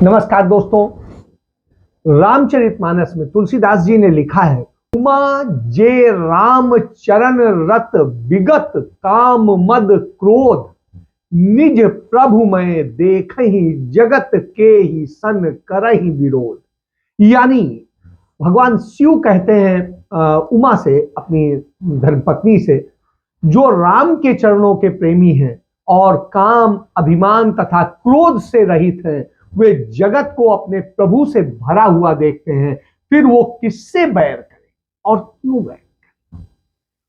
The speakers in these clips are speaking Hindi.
नमस्कार दोस्तों, रामचरितमानस में तुलसीदास जी ने लिखा है, उमा जे राम चरण रत विगत काम मद क्रोध निज प्रभु में देखहि जगत के ही सन करहि विरोध। यानी भगवान शिव कहते हैं उमा से, अपनी धर्मपत्नी से, जो राम के चरणों के प्रेमी हैं और काम अभिमान तथा क्रोध से रहित हैं, वे जगत को अपने प्रभु से भरा हुआ देखते हैं, फिर वो किससे बैर करें और क्यों बैर करें।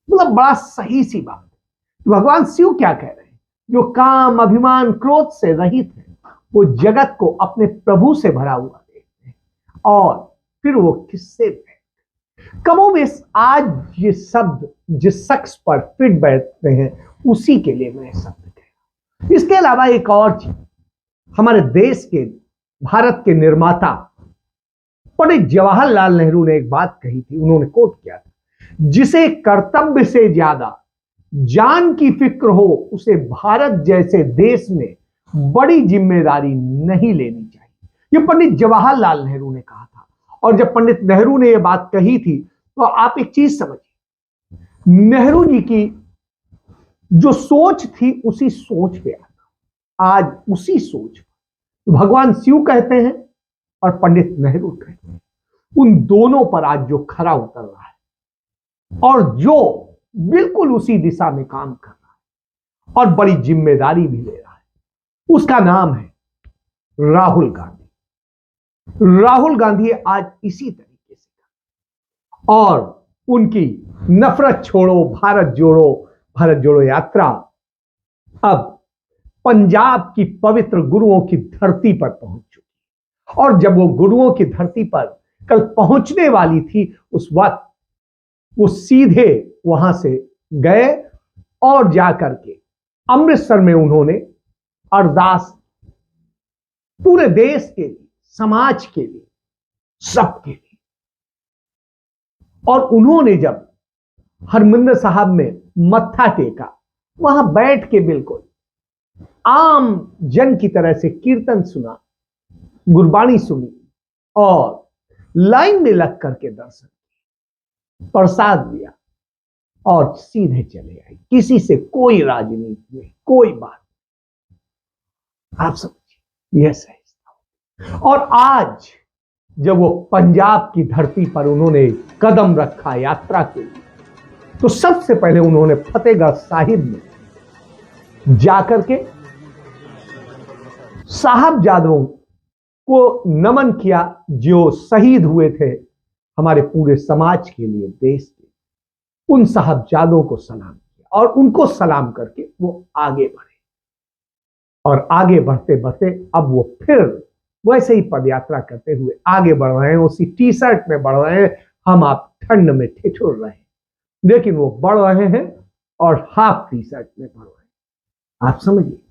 मतलब बड़ा सही सी बात है। भगवान शिव क्या कह रहे हैं? जो काम अभिमान क्रोध से रहित है, वो जगत को अपने प्रभु से भरा हुआ देखते हैं और फिर वो किससे बैर। कमोबेश आज ये शब्द जिस शख्स पर फिट बैठते हैं उसी के लिए मैं शब्द कह रहा हूं। इसके अलावा एक और चीज, हमारे देश के, भारत के निर्माता पंडित जवाहरलाल नेहरू ने एक बात कही थी, उन्होंने कोट किया था, जिसे कर्तव्य से ज्यादा जान की फिक्र हो उसे भारत जैसे देश में बड़ी जिम्मेदारी नहीं लेनी चाहिए। यह पंडित जवाहरलाल नेहरू ने कहा था। और जब पंडित नेहरू ने यह बात कही थी तो आप एक चीज समझिए, नेहरू जी की जो सोच थी उसी सोच पे आज उसी सोच भगवान शिव कहते हैं और पंडित नेहरू कहते हैं, उन दोनों पर आज जो खरा उतर रहा है और जो बिल्कुल उसी दिशा में काम कर रहा है और बड़ी जिम्मेदारी भी ले रहा है, उसका नाम है राहुल गांधी। राहुल गांधी आज इसी तरीके से और उनकी नफरत छोड़ो भारत जोड़ो यात्रा अब पंजाब की पवित्र गुरुओं की धरती पर पहुंच चुकी। और जब वो गुरुओं की धरती पर कल पहुंचने वाली थी, उस वक्त वो सीधे वहां से गए और जाकर के अमृतसर में उन्होंने अरदास पूरे देश के लिए, समाज के लिए, सबके लिए। और उन्होंने जब हरमंदिर साहब में मत्था टेका, वहां बैठ के बिल्कुल आम जन की तरह से कीर्तन सुना, गुरबाणी सुनी और लाइन में लग करके दर्शन, प्रसाद दिया और सीधे चले आए। किसी से कोई राजनीति नहीं, कोई बात। आप समझिए, यह सही। और आज जब वो पंजाब की धरती पर उन्होंने कदम रखा यात्रा के लिए, तो सबसे पहले उन्होंने फतेहगढ़ साहिब में जाकर के साहबजादों को नमन किया जो शहीद हुए थे हमारे पूरे समाज के लिए, देश के। उन साहबजादों को सलाम किया और उनको सलाम करके वो आगे बढ़े। और आगे बढ़ते बढ़ते अब वो फिर वैसे ही पदयात्रा करते हुए आगे बढ़ रहे हैं, उसी टी शर्ट में बढ़ रहे हैं। हम आप ठंड में ठिठुर रहे हैं, लेकिन वो बढ़ रहे हैं और हाफ टी शर्ट में बढ़ रहे हैं। आप समझिए,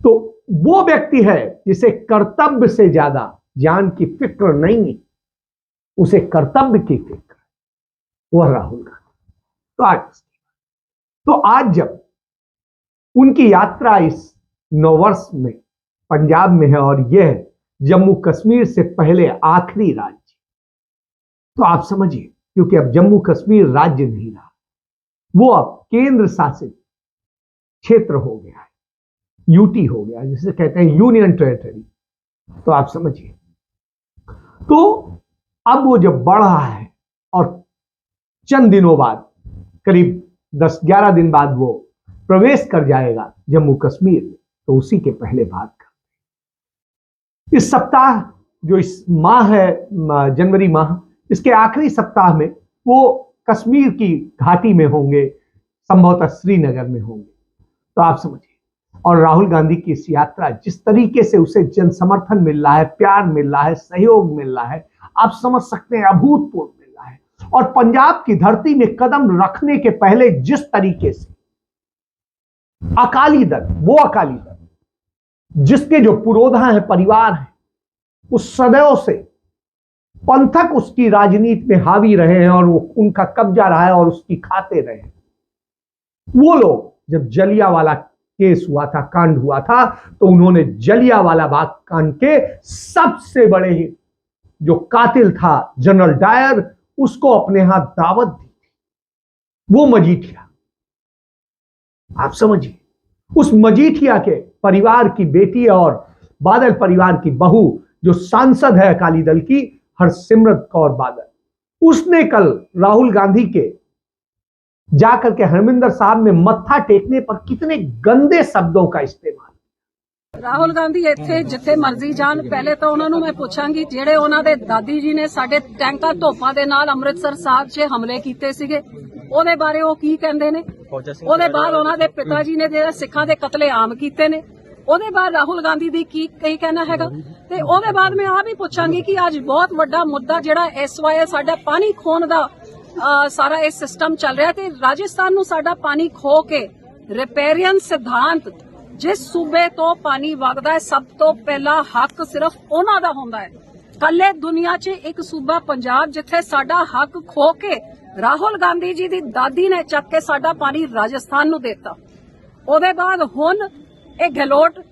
तो वो व्यक्ति है जिसे कर्तव्य से ज्यादा जान की फिक्र नहीं है, उसे कर्तव्य की फिक्र, वह राहुल गांधी। तो आज जब उनकी यात्रा इस नववर्ष में पंजाब में है और यह जम्मू कश्मीर से पहले आखिरी राज्य, तो आप समझिए, क्योंकि अब जम्मू कश्मीर राज्य नहीं रहा, वो अब केंद्र शासित क्षेत्र हो गया है, यूटी हो गया, जिसे कहते हैं यूनियन टेरिटरी। तो आप समझिए, तो अब वो जब बढ़ रहा है और चंद दिनों बाद, करीब 10-11 दिन बाद वो प्रवेश कर जाएगा जम्मू कश्मीर में, तो उसी के पहले बात कर, इस सप्ताह जो इस माह है, जनवरी माह, इसके आखिरी सप्ताह में वो कश्मीर की घाटी में होंगे, संभवतः श्रीनगर में होंगे। तो आप समझिए, और राहुल गांधी की इस यात्रा, जिस तरीके से उसे जन समर्थन मिल रहा है, प्यार मिल रहा है, सहयोग मिल रहा है, आप समझ सकते हैं, अभूतपूर्व मिल रहा है। और पंजाब की धरती में कदम रखने के पहले जिस तरीके से अकाली दल, वो अकाली दल जिसके जो पुरोधा है, परिवार है, उस सदैव से पंथक उसकी राजनीति में हावी रहे हैं और वो उनका कब्जा रहा है और उसकी खाते रहे हैं। वो लोग जब जलियांवाला केस हुआ था, कांड हुआ था, तो उन्होंने जलियांवाला बाग कांड के सबसे बड़े जो कातिल था जनरल डायर, उसको अपने यहां दावत दी थी। वो मजीठिया, आप समझिए, उस मजीठिया के परिवार की बेटी और बादल परिवार की बहू जो सांसद है अकाली दल की, हरसिमरत कौर बादल, उसने कल राहुल गांधी के जाकर के हरमिंदर साहब में मत्था टेकने पर कितने गंदे शब्दों का इस्तेमाल। ਰਾਹੁਲ ਗਾਂਧੀ ਇੱਥੇ ਜਿੱਥੇ ਮਰਜ਼ੀ ਜਾਣ, ਪਹਿਲੇ ਤਾਂ ਉਹਨਾਂ ਨੂੰ ਮੈਂ ਪੁੱਛਾਂਗੀ ਜਿਹੜੇ ਉਹਨਾਂ ਦੇ ਦਾਦੀ ਜੀ ਨੇ ਸਾਡੇ ਟੈਂਕਾਂ ਧੋਪਾਂ ਦੇ ਨਾਲ ਅੰਮ੍ਰਿਤਸਰ ਸਾਹਿਬ 'ਚ ਹਮਲੇ ਕੀਤੇ ਸੀਗੇ, ਉਹਦੇ ਬਾਰੇ ਉਹ ਕੀ ਕਹਿੰਦੇ ਨੇ। ਉਹਦੇ ਬਾਅਦ ਉਹਨਾਂ ਦੇ ਪਿਤਾ ਜੀ ਨੇ ਜਿਹੜੇ ਸਿੱਖਾਂ ਦੇ ਕਤਲੇਆਮ ਕੀਤੇ ਨੇ, ਉਹਦੇ ਬਾਅਦ ਰਾਹੁਲ ਗਾਂਧੀ ਦੀ ਕੀ ਕਹਿਣਾ ਹੈਗਾ। ਤੇ ਉਹਦੇ ਬਾਅਦ ਮੈਂ ਆ ਵੀ ਪੁੱਛਾਂਗੀ ਕਿ ਅੱਜ ਬਹੁਤ ਵੱਡਾ ਮੁੱਦਾ ਜਿਹੜਾ SYL ਸਾਡਾ ਪਾਣੀ ਖੋਣ ਦਾ ਸਾਰਾ ਇਹ ਸਿਸਟਮ ਚੱਲ ਰਿਹਾ, ਤੇ ਰਾਜਸਥਾਨ ਨੂੰ ਸਾਡਾ ਪਾਣੀ ਖੋ ਕੇ ਰਿਪੇਰੀਅਨ ਸਿਧਾਂਤ, जिस सूबे तो पानी वगदा है सब तो पहला हक सिर्फ उन्हां दा हुंदा है। कल्ले दुनिया च एक सूबा पंजाब जिथे साडा हक खो के राहुल गांधी जी दी दादी ने चक के साडा पानी राजस्थान नूं देता। ओदे बाद हुण ए गहलोत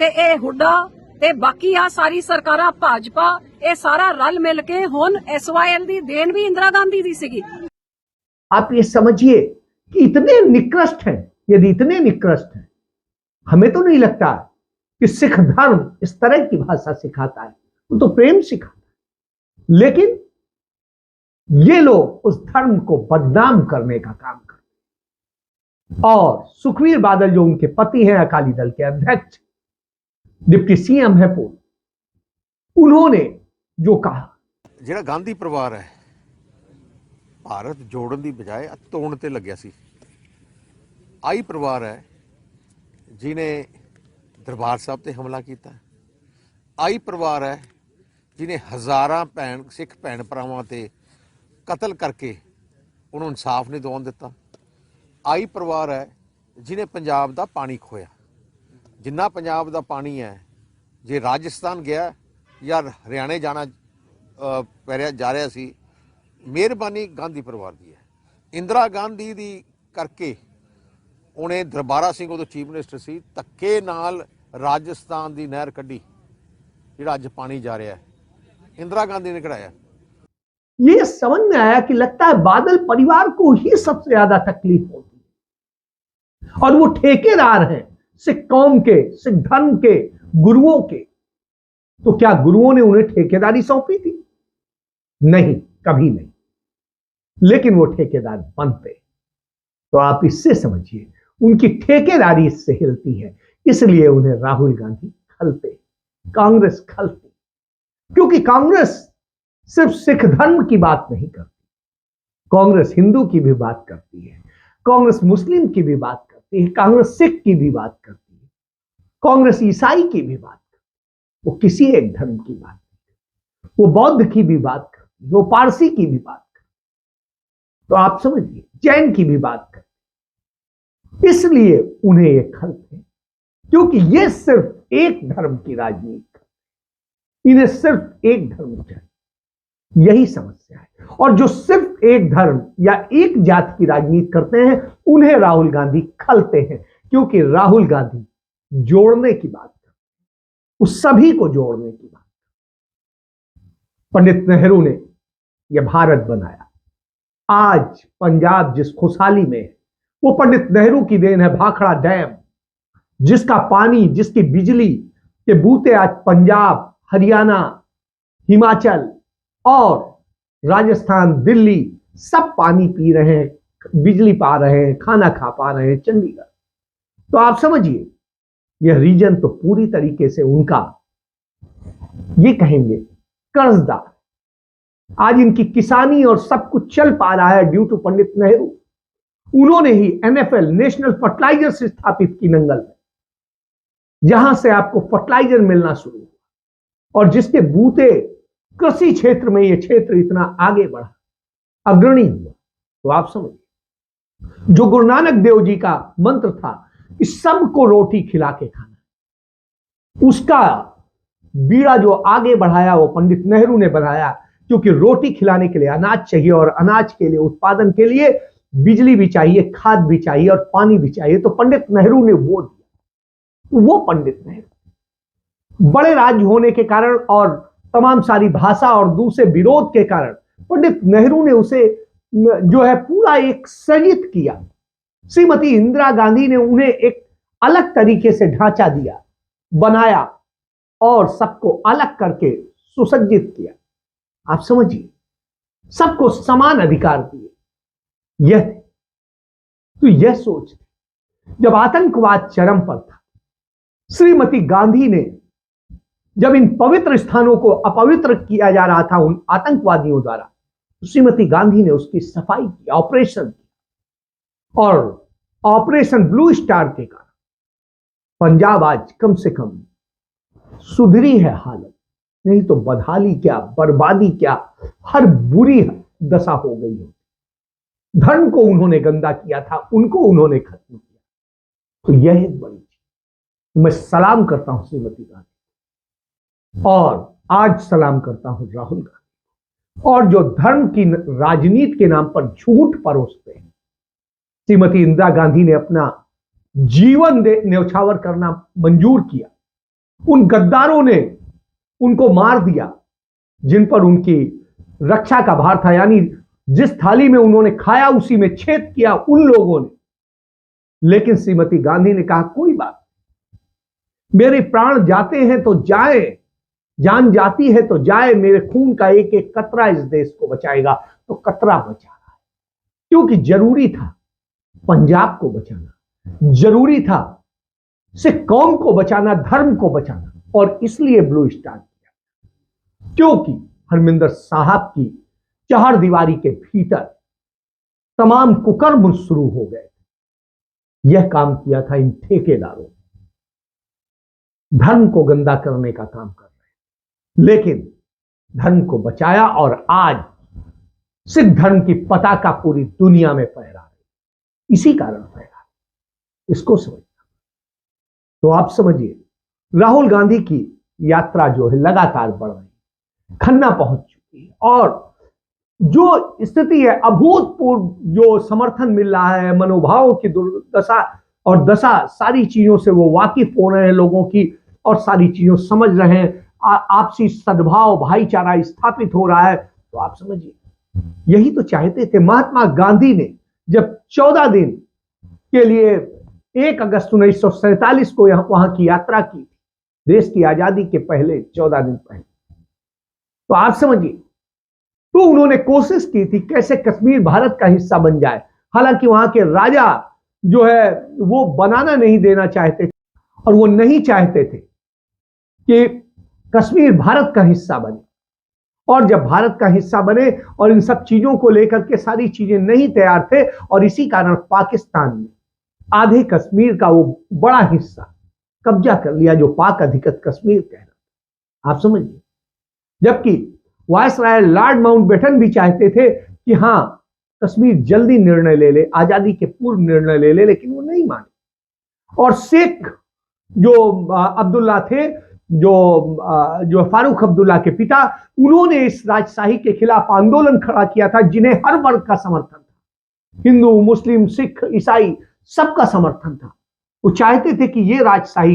ते ए हुड्डा ते बाकी आ सारी सरकारां भाजपा ए सारा रल मिल के हुण SYL दी देन भी इंदिरा गांधी दी सीगी। आप ये समझिए कि इतने निकृष्ट हैं, यदि इतने निकृष्ट हैं, हमें तो नहीं लगता कि सिख धर्म इस तरह की भाषा सिखाता है, वो तो प्रेम सिखाता है। लेकिन ये लोग उस धर्म को बदनाम करने का काम करते हैं। और सुखबीर बादल जो उनके पति हैं, अकाली दल के अध्यक्ष, डिप्टी CM है पूर्व, उन्होंने जो कहा, ਜਿਹੜਾ ਗਾਂਧੀ ਪਰਿਵਾਰ ਹੈ ਭਾਰਤ ਜੋੜਨ ਦੀ ਬਜਾਏ ਤੋੜਨ ਤੇ ਲੱਗਿਆ ਸੀ। ਆਈ ਪਰਿਵਾਰ ਹੈ जिन्हें दरबार साहब ते हमला किया। आई परिवार है जिन्हें हज़ारां भैन सिख भैन भरावां ते कतल करके उन्होंने इंसाफ नहीं दिवाउण दिता। आई परिवार है जिन्हें पंजाब दा पानी खोया। जिन्ना पंजाब दा पानी है जे राजस्थान गया या हरियाणे जाना जा रहा सी, मेहरबानी गांधी परिवार की है। इंदिरा गांधी दी करके उन्हें दरबारा सिंह उदों चीफ मिनिस्टर सी, धक्के नाल राजस्थान की नहर कढ़ी जिहड़ा अज पानी जा रहा है, इंदिरा गांधी ने कढ़ाया। ये समझ में आया कि लगता है बादल परिवार को ही सबसे ज्यादा तकलीफ होती है, और वो ठेकेदार हैं सिख कौम के, सिख धर्म के, गुरुओं के। तो क्या गुरुओं ने उन्हें ठेकेदारी सौंपी थी? नहीं, कभी नहीं। लेकिन वो ठेकेदार बनते। तो आप इससे समझिए उनकी ठेकेदारी इससे हिलती है, इसलिए उन्हें राहुल गांधी खलते, कांग्रेस खलती। क्योंकि कांग्रेस सिर्फ सिख धर्म की बात नहीं करती, कांग्रेस हिंदू की भी बात करती है, कांग्रेस मुस्लिम की भी बात करती है, कांग्रेस सिख की भी बात करती है, कांग्रेस ईसाई की भी बात करती है। वो किसी एक धर्म की बात नहीं, वो बौद्ध की भी बात करती है, वो पारसी की भी बात करती है। तो आप समझिए, जैन की भी बात करती। इसलिए उन्हें ये खलते, क्योंकि ये सिर्फ एक धर्म की राजनीति करते, इन्हें सिर्फ एक धर्म चाहिए, यही समस्या है। और जो सिर्फ एक धर्म या एक जाति की राजनीति करते हैं, उन्हें राहुल गांधी खलते हैं, क्योंकि राहुल गांधी जोड़ने की बात करते, उस सभी को जोड़ने की बात। पंडित नेहरू ने यह भारत बनाया। आज पंजाब जिस खुशहाली में है, वो पंडित नेहरू की देन है। भाखड़ा डैम, जिसका पानी, जिसकी बिजली के बूते आज पंजाब, हरियाणा, हिमाचल और राजस्थान, दिल्ली सब पानी पी रहे हैं, बिजली पा रहे हैं, खाना खा पा रहे हैं, चंडीगढ़। तो आप समझिए, यह रीजन तो पूरी तरीके से उनका, ये कहेंगे, कर्जदार। आज इनकी किसानी और सब कुछ चल पा रहा है ड्यू टू पंडित नेहरू। उन्होंने ही NFL, नेशनल फर्टिलाइजर स्थापित की नंगल में, जहां से आपको फर्टिलाइजर मिलना शुरू हुआ, और जिसके बूते कृषि क्षेत्र में यह क्षेत्र इतना आगे बढ़ा, अग्रणी हुआ। तो आप समझिए, जो गुरु नानक देव जी का मंत्र था कि सबको रोटी खिला के खाना, उसका बीड़ा जो आगे बढ़ाया वो पंडित नेहरू ने बढ़ाया। क्योंकि रोटी खिलाने के लिए अनाज चाहिए, और अनाज के लिए, उत्पादन के लिए बिजली भी चाहिए, खाद भी चाहिए और पानी भी चाहिए। तो पंडित नेहरू ने वो दिया। वो पंडित नेहरू बड़े राज्य होने के कारण और तमाम सारी भाषा और दूसरे विरोध के कारण पंडित नेहरू ने उसे जो है पूरा एक सृजित किया। श्रीमती इंदिरा गांधी ने उन्हें एक अलग तरीके से ढांचा दिया, बनाया और सबको अलग करके सुसज्जित किया। आप समझिए, सबको समान अधिकार दिए। यह तो यह सोच जब आतंकवाद चरम पर था, श्रीमती गांधी ने जब इन पवित्र स्थानों को अपवित्र किया जा रहा था उन आतंकवादियों द्वारा, श्रीमती गांधी ने उसकी सफाई की, ऑपरेशन की, और ऑपरेशन ब्लू स्टार के कारण पंजाब आज कम से कम सुधरी है हालत, नहीं तो बदहाली क्या, बर्बादी क्या, हर बुरी दशा हो गई हो। धर्म को उन्होंने गंदा किया था, उनको उन्होंने खत्म किया। तो यह एक बड़ी चीज। मैं सलाम करता हूं श्रीमती गांधी और आज सलाम करता हूं राहुल गांधी, और जो धर्म की राजनीति के नाम पर झूठ परोसते हैं। श्रीमती इंदिरा गांधी ने अपना जीवन न्यौछावर करना मंजूर किया। उन गद्दारों ने उनको मार दिया जिन पर उनकी रक्षा का भार था, यानी जिस थाली में उन्होंने खाया उसी में छेद किया उन लोगों ने। लेकिन श्रीमती गांधी ने कहा कोई बात, मेरे प्राण जाते हैं तो जाए, जान जाती है तो जाए, मेरे खून का एक एक कतरा इस देश को बचाएगा। तो कतरा बचा रहा है, क्योंकि जरूरी था पंजाब को बचाना, जरूरी था सिख कौम को बचाना, धर्म को बचाना, और इसलिए ब्लू स्टार किया। क्योंकि हरमिंदर साहब की चार दीवारी के भीतर तमाम कुकर्म शुरू हो गए। यह काम किया था इन ठेकेदारों, धर्म को गंदा करने का काम कर रहे, लेकिन धर्म को बचाया और आज सिख धर्म की पताका पूरी दुनिया में फहरा रही। इसी कारण फहरा, इसको समझना। तो आप समझिए, राहुल गांधी की यात्रा जो है लगातार बढ़ रही, खन्ना पहुंच चुकी है, और जो स्थिति है, अभूतपूर्व जो समर्थन मिल रहा है, मनोभावों की दुर्दशा और दशा, सारी चीजों से वो वाकिफ हो रहे हैं लोगों की, और सारी चीजों समझ रहे हैं, आपसी सद्भाव भाईचारा स्थापित हो रहा है। तो आप समझिए, यही तो चाहते थे महात्मा गांधी ने जब 14 दिन के लिए 1 अगस्त 1947 को वहां की यात्रा की, देश की आजादी के पहले 14 दिन पहले। तो आप समझिए, तो उन्होंने कोशिश की थी कैसे कश्मीर भारत का हिस्सा बन जाए। हालांकि वहां के राजा जो है वो बनाना नहीं देना चाहते थे, और वो नहीं चाहते थे कि कश्मीर भारत का हिस्सा बने। और जब भारत का हिस्सा बने और इन सब चीजों को लेकर के सारी चीजें नहीं तैयार थे, और इसी कारण पाकिस्तान ने आधे कश्मीर का वो बड़ा हिस्सा कब्जा कर लिया, जो पाक अधिकृत कश्मीर कह रहा। आप समझिए, जबकि वायसराय लॉर्ड माउंटबेटन भी चाहते थे कि हां कश्मीर जल्दी निर्णय ले ले, आजादी के पूर्व निर्णय ले ले, लेकिन वो नहीं माने। और शेख जो अब्दुल्ला थे, जो फारूक अब्दुल्ला के पिता, उन्होंने इस राजशाही के खिलाफ आंदोलन खड़ा किया था, जिन्हें हर वर्ग का समर्थन था, हिंदू, मुस्लिम, सिख, ईसाई, सबका समर्थन था। वो चाहते थे कि ये राजशाही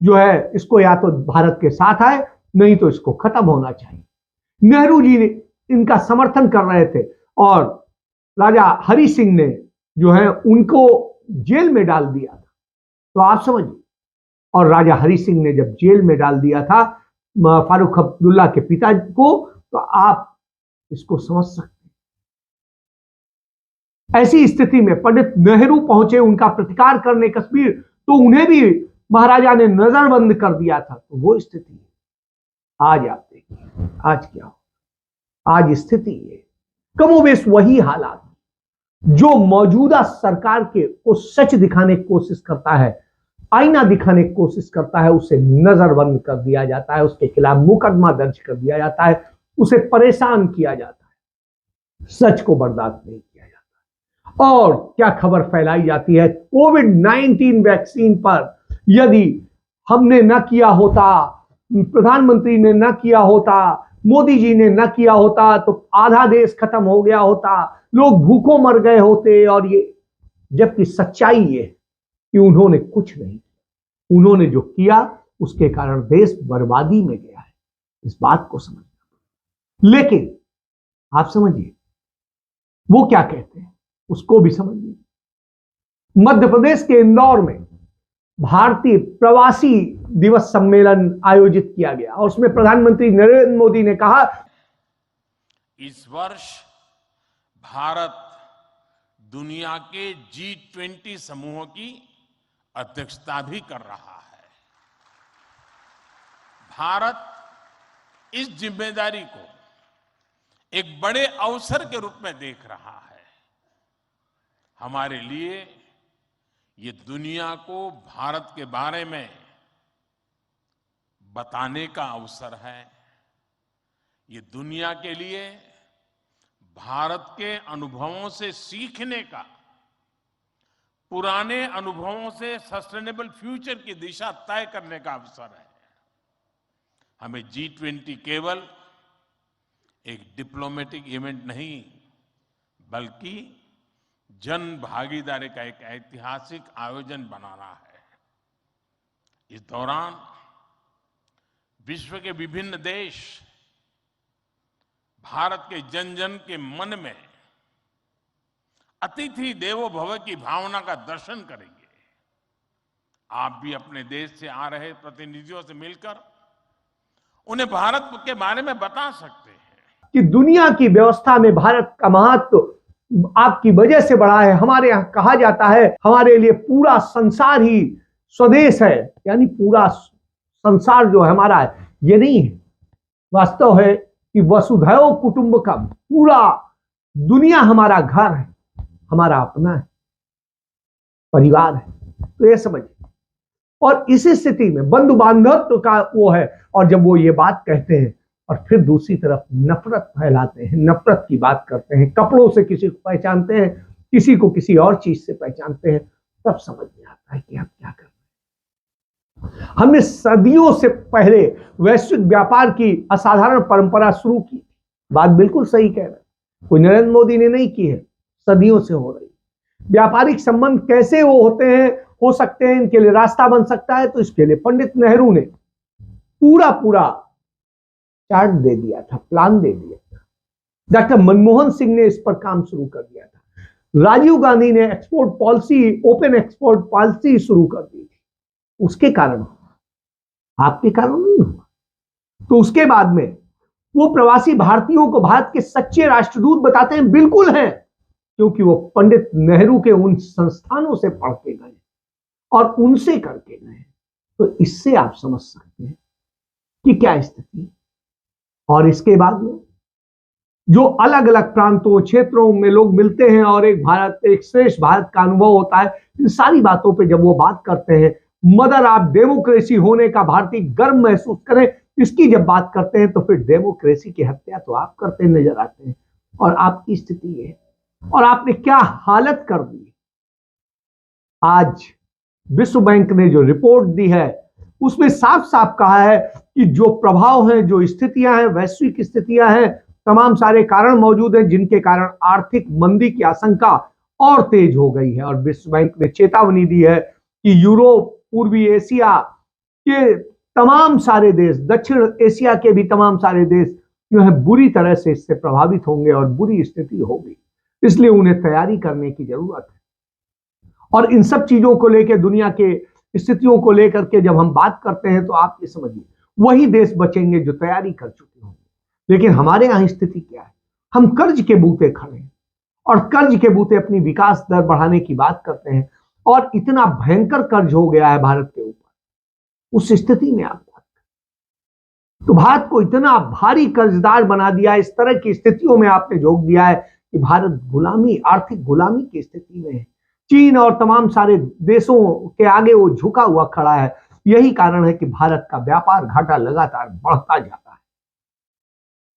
जो है इसको या तो भारत के साथ आए, नहीं तो इसको खत्म होना चाहिए। नेहरू जी ने इनका समर्थन कर रहे थे, और राजा हरि सिंह ने जो है उनको जेल में डाल दिया था। तो आप समझिए, और राजा हरि सिंह ने जब जेल में डाल दिया था फारूक अब्दुल्ला के पिता को, तो आप इसको समझ सकते हैं। ऐसी स्थिति में पंडित नेहरू पहुंचे उनका प्रतिकार करने कश्मीर, तो उन्हें भी महाराजा ने नजरबंद कर दिया था। तो वो स्थिति है। आज आप देखिए, आज क्या हो, आज स्थिति है कमोबेश वही हालात जो मौजूदा सरकार के को सच दिखाने की कोशिश करता है, आईना दिखाने की कोशिश करता है, उसे नजरबंद कर दिया जाता है, उसके खिलाफ मुकदमा दर्ज कर दिया जाता है, उसे परेशान किया जाता है, सच को बर्दाश्त नहीं किया जाता। और क्या खबर फैलाई जाती है, कोविड-19 वैक्सीन पर यदि हमने न किया होता, प्रधानमंत्री ने न किया होता, मोदी जी ने न किया होता, तो आधा देश खत्म हो गया होता, लोग भूखों मर गए होते। और ये, जबकि सच्चाई ये कि उन्होंने कुछ नहीं किया, उन्होंने जो किया उसके कारण देश बर्बादी में गया है, इस बात को समझना। लेकिन आप समझिए वो क्या कहते हैं, उसको भी समझिए। मध्य प्रदेश के इंदौर में भारतीय प्रवासी दिवस सम्मेलन आयोजित किया गया और उसमें प्रधानमंत्री नरेंद्र मोदी ने कहा, इस वर्ष भारत दुनिया के G20 समूहों की अध्यक्षता भी कर रहा है। भारत इस जिम्मेदारी को एक बड़े अवसर के रूप में देख रहा है। हमारे लिए ये दुनिया को भारत के बारे में बताने का अवसर है। ये दुनिया के लिए भारत के अनुभवों से सीखने का, पुराने अनुभवों से सस्टेनेबल फ्यूचर की दिशा तय करने का अवसर है। हमें G20 केवल एक डिप्लोमेटिक इवेंट नहीं, बल्कि जन भागीदारी का एक ऐतिहासिक आयोजन बनाना है। इस दौरान विश्व के विभिन्न देश भारत के जन जन के मन में अतिथि देवो भव की भावना का दर्शन करेंगे। आप भी अपने देश से आ रहे प्रतिनिधियों से मिलकर उन्हें भारत के बारे में बता सकते हैं कि दुनिया की व्यवस्था में भारत का महत्व आपकी वजह से बढ़ा है। हमारे यहां कहा जाता है हमारे लिए पूरा संसार ही स्वदेश है, यानी पूरा संसार जो है हमारा है, ये नहीं है। वास्तव है कि वसुधैव कुटुंबकम, पूरा दुनिया हमारा घर है, हमारा अपना है, परिवार है। तो ये समझिए। और इस स्थिति में बंधु बांधवत्व का वो है, और जब वो ये बात कहते हैं और फिर दूसरी तरफ नफरत फैलाते हैं, नफरत की बात करते हैं, कपड़ों से किसी को पहचानते हैं, किसी को किसी और चीज से पहचानते हैं, तब समझ में आता है कि हम क्या कर रहे हैं। हमने सदियों से पहले वैश्विक व्यापार की असाधारण परंपरा शुरू की। बात बिल्कुल सही कह रहे हैं, कोई नरेंद्र मोदी ने नहीं की है, सदियों से हो रही। व्यापारिक संबंध कैसे वो होते हैं, हो सकते हैं, इनके लिए रास्ता बन सकता है, तो इसके लिए पंडित नेहरू ने पूरा चार्ट दे दिया था, प्लान दे दिया था। डॉक्टर मनमोहन सिंह ने इस पर काम शुरू कर दिया था। राजीव गांधी ने export policy, open export policy शुरू कर दी थी। उसके कारण, आपके कारण नहीं हुआ। तो उसके बाद में वो प्रवासी भारतीयों को भारत के सच्चे राष्ट्रदूत बताते हैं, बिल्कुल हैं, क्योंकि वो पंडित नेहरू के उन संस्थानों से पढ़ के गए और उनसे करके गए। तो इससे आप समझ सकते हैं कि क्या स्थिति है। और इसके बाद में जो अलग अलग प्रांतों, क्षेत्रों में लोग मिलते हैं और एक भारत, एक श्रेष्ठ भारत का अनुभव होता है, इन सारी बातों पे जब वो बात करते हैं, मदर आप डेमोक्रेसी होने का भारतीय गर्व महसूस करें, इसकी जब बात करते हैं, तो फिर डेमोक्रेसी की हत्या तो आप करते नजर आते हैं। और आपकी स्थिति है, और आपने क्या हालत कर दी। आज विश्व बैंक ने जो रिपोर्ट दी है उसमें साफ साफ कहा है कि जो प्रभाव हैं, जो स्थितियां हैं, वैश्विक स्थितियां हैं, तमाम सारे कारण मौजूद हैं जिनके कारण आर्थिक मंदी की आशंका और तेज हो गई है। और विश्व बैंक ने चेतावनी दी है कि यूरोप, पूर्वी एशिया के तमाम सारे देश, दक्षिण एशिया के भी तमाम सारे देश जो है बुरी तरह से इससे प्रभावित होंगे और बुरी स्थिति होगी। इसलिए उन्हें तैयारी करने की जरूरत है। और इन सब चीजों को लेकर, दुनिया के स्थितियों को लेकर के जब हम बात करते हैं, तो आप ये समझिए वही देश बचेंगे जो तैयारी कर चुके होंगे। लेकिन हमारे यहां स्थिति क्या है, हम कर्ज के बूते खड़े हैं और कर्ज के बूते अपनी विकास दर बढ़ाने की बात करते हैं, और इतना भयंकर कर्ज हो गया है भारत के ऊपर। उस स्थिति में आप बात करें तो भारत को इतना भारी कर्जदार बना दिया, इस तरह की स्थितियों में आपने झोंक दिया है कि भारत गुलामी, आर्थिक गुलामी की स्थिति में है। चीन और तमाम सारे देशों के आगे वो झुका हुआ खड़ा है। यही कारण है कि भारत का व्यापार घाटा लगातार बढ़ता जाता है।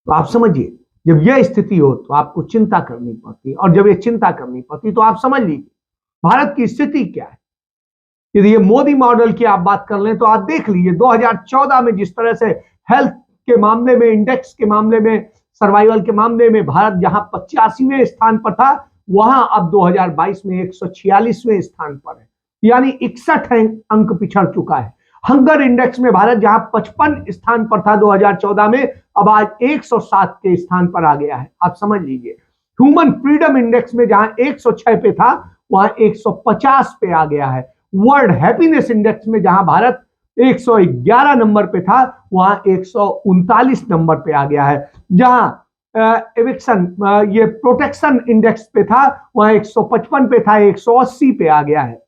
तो आप समझिए, जब यह स्थिति हो तो आपको चिंता करनी पड़ती है, और जब ये चिंता करनी पड़ती तो आप समझ लीजिए भारत की स्थिति क्या है। यदि ये मोदी मॉडल की आप बात कर लें तो आप देख लीजिए 2014 में जिस तरह से हेल्थ के मामले में, इंडेक्स के मामले में, सर्वाइवल के मामले में भारत जहां 85वें स्थान पर था, वहां अब 2022 में 146वें स्थान पर है। यानी 61 अंक पिछड़ चुका है। हंगर इंडेक्स में भारत जहां 55 स्थान पर था 2014 में, अब आज 107 के स्थान पर आ गया है। आप समझ लीजिए। ह्यूमन फ्रीडम इंडेक्स में जहां 106 पे था वहां 150 पे आ गया है। वर्ल्ड हैप्पीनेस इंडेक्स में जहां भारत 111 नंबर पे था वहां 139 नंबर पे आ गया है। जहां एविक्शन ये प्रोटेक्शन इंडेक्स पे था वहां 155 पे था, 180 पे आ गया है।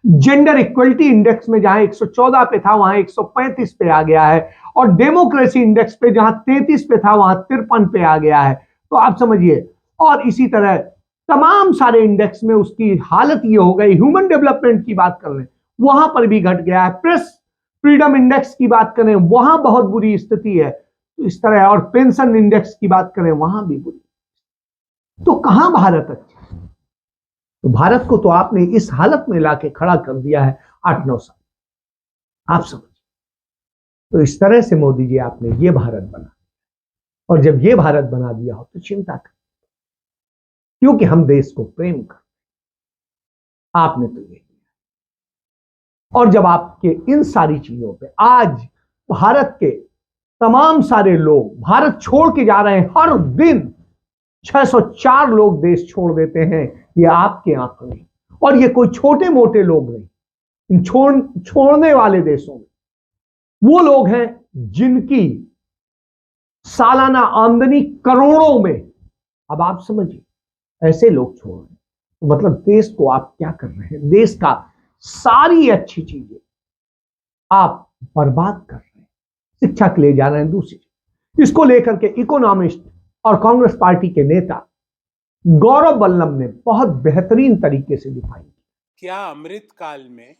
जेंडर इक्वलिटी इंडेक्स में जहां 114 पे था वहां 135 पे आ गया है। और डेमोक्रेसी इंडेक्स पे जहां 33 पे था वहां 53 पे आ गया है। तो आप समझिए। और इसी तरह तमाम सारे इंडेक्स में उसकी हालत ये हो गई। ह्यूमन डेवलपमेंट की बात कर रहे हैं वहां पर भी घट गया है। प्रेस फ्रीडम इंडेक्स की बात करें वहां बहुत बुरी स्थिति है। तो इस तरह और पेंशन इंडेक्स की बात करें वहां भी बुरी। तो कहां भारत अच्छा? तो भारत को तो आपने इस हालत में लाके खड़ा कर दिया है 8-9 साल। आप समझिए। तो इस तरह से मोदी जी आपने ये भारत बना, और जब ये भारत बना दिया हो तो चिंता कर, क्योंकि हम देश को प्रेम कर, आपने तो ये किया। और जब आपके इन सारी चीजों पे आज भारत के तमाम सारे लोग भारत छोड़ के जा रहे हैं, हर दिन 604 लोग देश छोड़ देते हैं, ये आपके आंकड़े। और ये कोई छोटे मोटे लोग नहीं, इन छोड़ने वाले देशों में वो लोग हैं जिनकी सालाना आमदनी करोड़ों में। अब आप समझिए, ऐसे लोग छोड़ रहे हैं तो मतलब देश को आप क्या कर रहे हैं? देश का सारी अच्छी चीजें आप बर्बाद कर रहे हैं, शिक्षा के लिए जा रहे हैं दूसरी। इसको लेकर के इकोनॉमिस्ट और कांग्रेस पार्टी के नेता गौरव वल्लभ ने बहुत बेहतरीन तरीके से डिफाइन किया। क्या अमृतकाल में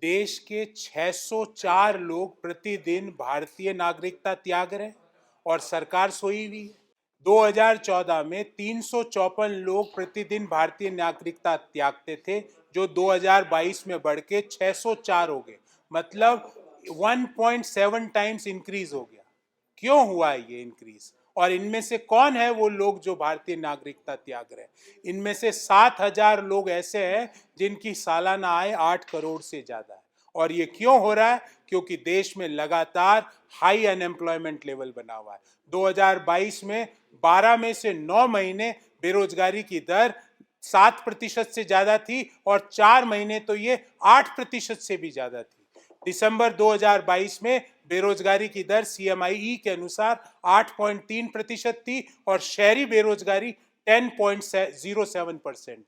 देश के 604 लोग प्रतिदिन भारतीय नागरिकता त्याग रहे और सरकार सोई हुई है? 2014 में 354 लोग प्रतिदिन भारतीय नागरिकता त्यागते थे, जो 2022 में बढ़ के 604 हो गए, मतलब 1.7 टाइम्स इंक्रीज हो गया। क्यों हुआ है ये इंक्रीज? और इनमें से कौन है वो लोग जो भारतीय नागरिकता त्याग रहे हैं? इनमें से 7,000 लोग ऐसे हैं जिनकी सालाना आय 8 करोड़ से ज्यादा है। और ये क्यों हो रहा है? क्योंकि देश में लगातार हाई अनएम्प्लॉयमेंट लेवल बना हुआ है। 2022 में 12 में से 9 महीने बेरोजगारी की दर 7% से ज्यादा थी और 4 महीने तो ये 8% से भी ज्यादा थी। दिसंबर 2022 में बेरोजगारी की दर CMIE के अनुसार 8.3% थी और शहरी बेरोजगारी 10.07% थी।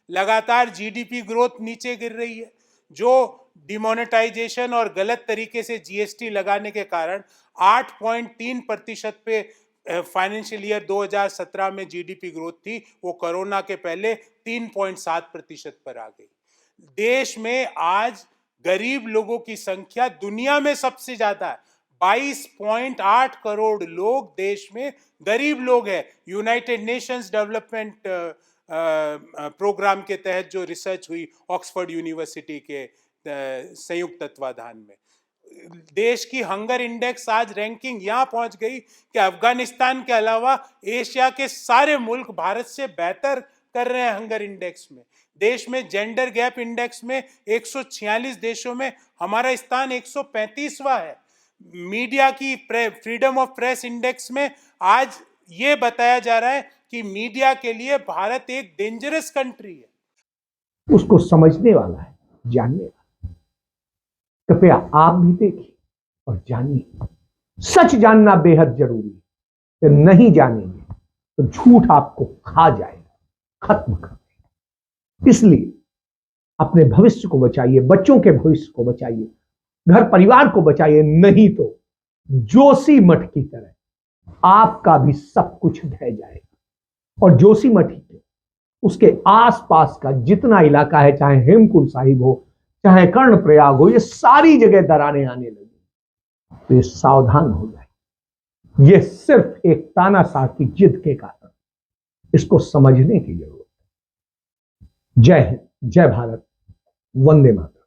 लगातार GDP ग्रोथ नीचे गिर रही है, जो डिमोनेटाइजेशन और गलत तरीके से GST लगाने के कारण 8.3% पे फाइनेंशियल ईयर 2017 में GDP ग्रोथ थी, वो कोरोना के पहले 3.7% पर आ गई। देश में आज गरीब लोगों की संख्या दुनिया में सबसे ज्यादा है। 22.8 करोड़ लोग देश में गरीब लोग हैं। यूनाइटेड नेशंस डेवलपमेंट प्रोग्राम के तहत जो रिसर्च हुई ऑक्सफोर्ड यूनिवर्सिटी के संयुक्त तत्वाधान में, देश की हंगर इंडेक्स आज रैंकिंग यहां पहुंच गई कि अफगानिस्तान के अलावा एशिया के सारे मुल्क भारत से बेहतर कर रहे हैं हंगर इंडेक्स में। देश में जेंडर गैप इंडेक्स में 146 देशों में हमारा स्थान 135वां है। मीडिया की फ्रीडम ऑफ प्रेस इंडेक्स में आज ये बताया जा रहा है कि मीडिया के लिए भारत एक डेंजरस कंट्री है। उसको समझने वाला है, जानने वाला। कृपया आप भी देखिए और जानिए। सच जानना बेहद जरूरी है। नहीं जानेंगे तो झूठ आपको खा जाएगा, खत्म कर देगा। इसलिए अपने भविष्य को बचाइए, बच्चों के भविष्य को बचाइए, घर परिवार को बचाइए। नहीं तो जोशी मठ की तरह आपका भी सब कुछ ढह जाएगा। और जोशी मठ ही उसके आसपास का जितना इलाका है, चाहे हेमकुंड साहिब हो, चाहे कर्णप्रयाग हो, ये सारी जगह दरारें आने लगी। तो ये सावधान हो जाए। ये सिर्फ एक तानाशाह की जिद के कारण, इसको समझने की जरूरत है। जय हिंद, जय भारत, वंदे मातरम।